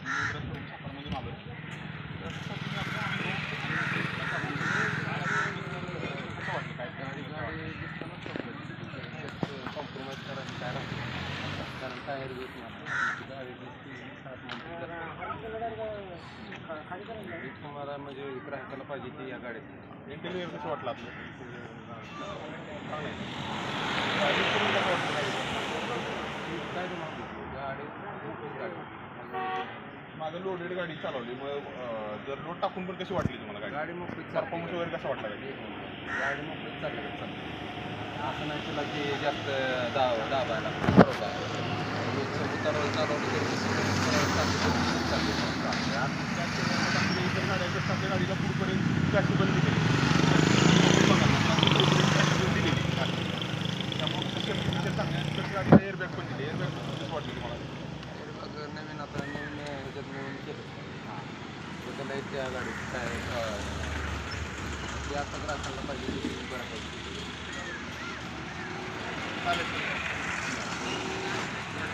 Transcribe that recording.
सातारमधून आलो कसं वाटलं काय गाडी दिसतानाच कॉम्प्रोमाइज करायचं काय राहतं कारण टायर घेत नाही गाडी तुम्हाला म्हणजे ग्राहकाला पाहिजे ती या गाडीत इंटेरियर कसं वाटलं आपलं काय तुम्हाला गाडी माझं लोडेड गाडी चालवली मग जर लोड टाकून पण कशी वाटली तुम्हाला गाडी मोकळीच परफॉर्मन्स वगैरे कसा वाटला गाडी मोकळीच चालली असं नाही तुला की जास्त दाबायला बरोबर उतारवर चालवलं इतर गाड्या आपल्या गाडीला पुढपर्यंत जास्त बंदी केली दिलेली त्यामुळे गाडीला एअरबॅग पण दिली एअरबॅग कसं वाटली तुम्हाला नवीन आता नवीन ह्याच्यात नवीन केलं त्याला त्या गाडीत काय ते आता ग्राहकाला पाहिजे बरं पाहिजे चालेल